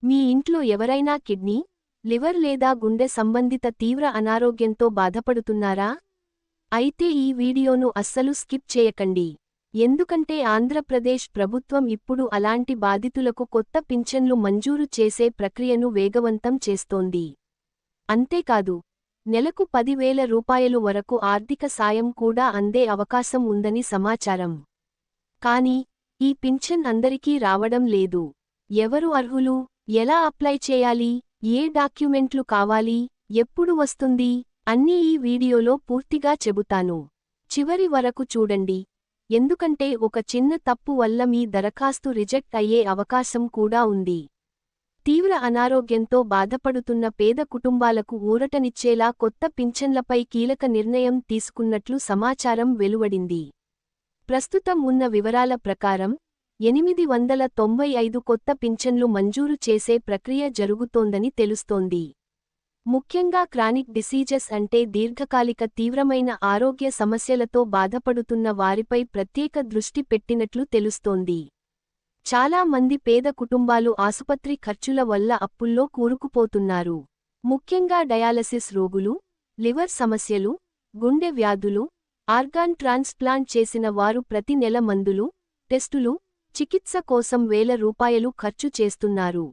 మీ ఇంట్లో ఎవరైనా kidney, liver లేదా గుండె సంబంధిత తీవ్ర అనారోగ్యంతో బాధపడుతున్నారా? అయితే ఈ వీడియోను అస్సలు స్కిప్ చేయకండి. ఎందుకంటే ఆంధ్రప్రదేశ్ ప్రభుత్వం ఇప్పుడు అలాంటి బాధితులకు కొత్త పింఛన్లు మంజూరు చేసే ప్రక్రియను వేగవంతం చేస్తోంది. అంతేకాదు, నెలకు 10,000 రూపాయలు వరకు ఆర్థిక సాయం కూడా అందే అవకాశం ఉందని సమాచారం. కానీ, ఈ పింఛన్ అందరికీ రావడం లేదు. ఎవరు అర్హులు? ఎలా అప్లై చేయాలి? ఏ డాక్యుమెంట్లు కావాలి? ఎప్పుడు వస్తుంది? అన్నీ ఈ వీడియోలో పూర్తిగా చెబుతాను. చివరి వరకు చూడండి. ఎందుకంటే ఒక చిన్న తప్పు వల్ల మీ దరఖాస్తు రిజెక్ట్ అయ్యే అవకాశం కూడా ఉంది. తీవ్ర అనారోగ్యంతో బాధపడుతున్న పేద కుటుంబాలకు ఊరటనిచ్చేలా కొత్త పింఛన్లపై కీలక నిర్ణయం తీసుకున్నట్లు సమాచారం వెలువడింది. ప్రస్తుతం ఉన్న వివరాల ప్రకారం 895 కొత్త పింఛన్లు మంజూరు చేసే ప్రక్రియ జరుగుతోందని తెలుస్తోంది. ముఖ్యంగా క్రానిక్ డిసీజెస్ అంటే దీర్ఘకాలిక తీవ్రమైన ఆరోగ్య సమస్యలతో బాధపడుతున్న వారిపై ప్రత్యేక దృష్టి పెట్టినట్లు తెలుస్తోంది. చాలా మంది పేద కుటుంబాలు ఆసుపత్రి ఖర్చుల వల్ల అప్పుల్లో కూరుకుపోతున్నారు. ముఖ్యంగా డయాలసిస్ రోగులు, లివర్ సమస్యలు, గుండె వ్యాధులు, ఆర్గాన్ ట్రాన్స్ప్లాంట్ చేసిన వారు ప్రతి నెల మందులు, టెస్టులు, చికిత్స కోసం ₹1,000 ఖర్చు చేస్తున్నారు.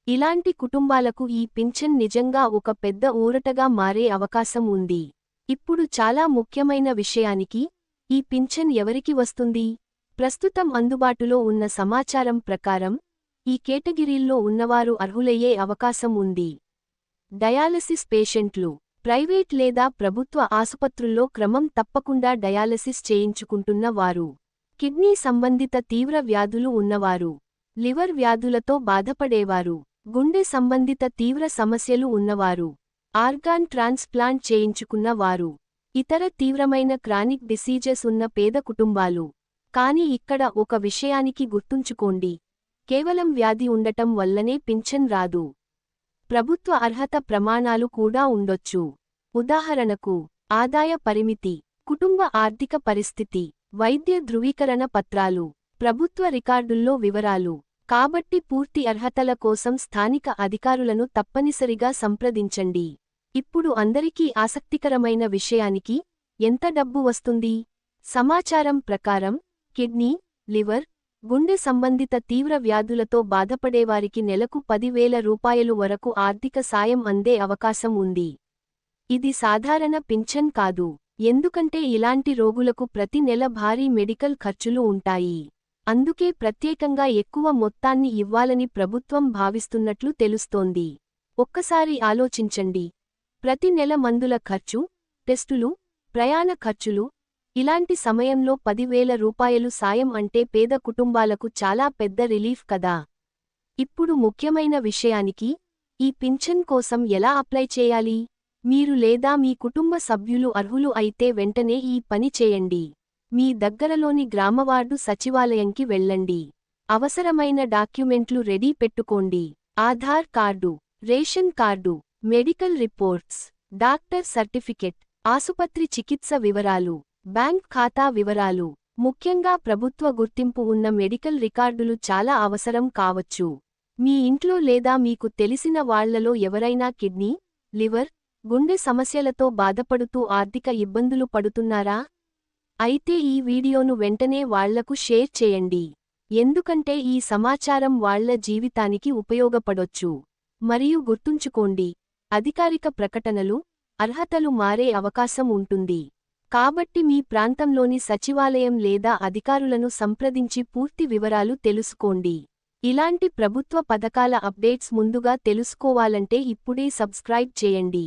ఇలాంటి కుటుంబాలకు ఈ పింఛన్ నిజంగా ఒక పెద్ద ఊరటగా మారే అవకాశం ఉంది. ఇప్పుడు చాలా ముఖ్యమైన విషయానికి, ఈ పింఛన్ ఎవరికి వస్తుంది? ప్రస్తుతం అందుబాటులో ఉన్న సమాచారం ప్రకారం, ఈ కేటగిరీల్లో ఉన్నవారు అర్హులయ్యే అవకాశం ఉంది. డయాలసిస్ పేషెంట్లు, ప్రైవేట్ లేదా ప్రభుత్వ ఆసుపత్రుల్లో క్రమం తప్పకుండా డయాలసిస్ చేయించుకుంటున్న వారు, కిడ్నీ సంబంధిత తీవ్ర వ్యాధులు ఉన్నవారు, లివర్ వ్యాధులతో బాధపడేవారు, గుండె సంబంధిత తీవ్ర సమస్యలు ఉన్నవారు, ఆర్గాన్ ట్రాన్స్ప్లాంట్ చేయించుకున్న వారు, ఇతర తీవ్రమైన క్రానిక్ డిసీజెస్ ఉన్న పేద కుటుంబాలు. కానీ ఇక్కడ ఒక విషయానికి గుర్తుంచుకోండి, కేవలం వ్యాధి ఉండటం వల్లనే పింఛన్ రాదు. ప్రభుత్వ అర్హత ప్రమాణాలు కూడా ఉండొచ్చు. ఉదాహరణకు, ఆదాయ పరిమితి, కుటుంబ ఆర్థిక పరిస్థితి, వైద్య ధృవీకరణ పత్రాలు, ప్రభుత్వ రికార్డుల్లో వివరాలు. కాబట్టి పూర్తి అర్హతల కోసం స్థానిక అధికారులను తప్పనిసరిగా సంప్రదించండి. ఇప్పుడు అందరికీ ఆసక్తికరమైన విషయానికి, ఎంత డబ్బు వస్తుంది? సమాచారం ప్రకారం, కిడ్నీ, లివర్, గుండె సంబంధిత తీవ్ర వ్యాధులతో బాధపడేవారికి నెలకు 10,000 రూపాయలు వరకు ఆర్థిక సాయం అందే అవకాశం ఉంది. ఇది సాధారణ పింఛన్ కాదు. ఎందుకంటే ఇలాంటి రోగులకు ప్రతి నెల భారీ మెడికల్ ఖర్చులు ఉంటాయి. అందుకే ప్రత్యేకంగా ఎక్కువ మొత్తాన్ని ఇవ్వాలని ప్రభుత్వం భావిస్తున్నట్లు తెలుస్తోంది. ఒక్కసారి ఆలోచించండి. ప్రతి నెల మందుల ఖర్చు, టెస్టులు, ప్రయాణ ఖర్చులు, ఇలాంటి సమయంలో 10,000 రూపాయలు సాయం అంటే పేద కుటుంబాలకు చాలా పెద్ద రిలీఫ్ కదా. ఇప్పుడు ముఖ్యమైన విషయానికి, ఈ పింఛన్ కోసం ఎలా అప్లై చేయాలి? మీరు లేదా మీ కుటుంబ సభ్యులు అర్హులు అయితే వెంటనే ఈ పని చేయండి. మీ దగ్గరలోని గ్రామవార్డు సచివాలయంకి వెళ్ళండి. అవసరమైన డాక్యుమెంట్లు రెడీ పెట్టుకోండి. Aadhaar card, ration card, medical reports, doctor certificate, ఆసుపత్రి చికిత్స వివరాలు, బ్యాంక్ ఖాతా వివరాలు. ముఖ్యంగా ప్రభుత్వ గుర్తింపు ఉన్న మెడికల్ రికార్డులు చాలా అవసరం కావచ్చు. మీ ఇంట్లో లేదా మీకు తెలిసిన వాళ్లలో ఎవరైనా కిడ్నీ, లివర్, గుండె సమస్యలతో బాధపడుతూ ఆర్థిక ఇబ్బందులు పడుతున్నారా? అయితే ఈ వీడియోను వెంటనే వాళ్లకు షేర్ చేయండి. ఎందుకంటే ఈ సమాచారం వాళ్ల జీవితానికి ఉపయోగపడొచ్చు. మరియు గుర్తుంచుకోండి, అధికారిక ప్రకటనలు, అర్హతలు మారే అవకాశం ఉంటుంది. కాబట్టి మీ ప్రాంతంలోని సచివాలయం లేదా అధికారులను సంప్రదించి పూర్తి వివరాలు తెలుసుకోండి. ఇలాంటి ప్రభుత్వ పథకాల అప్డేట్స్ ముందుగా తెలుసుకోవాలంటే ఇప్పుడే సబ్స్క్రైబ్ చేయండి.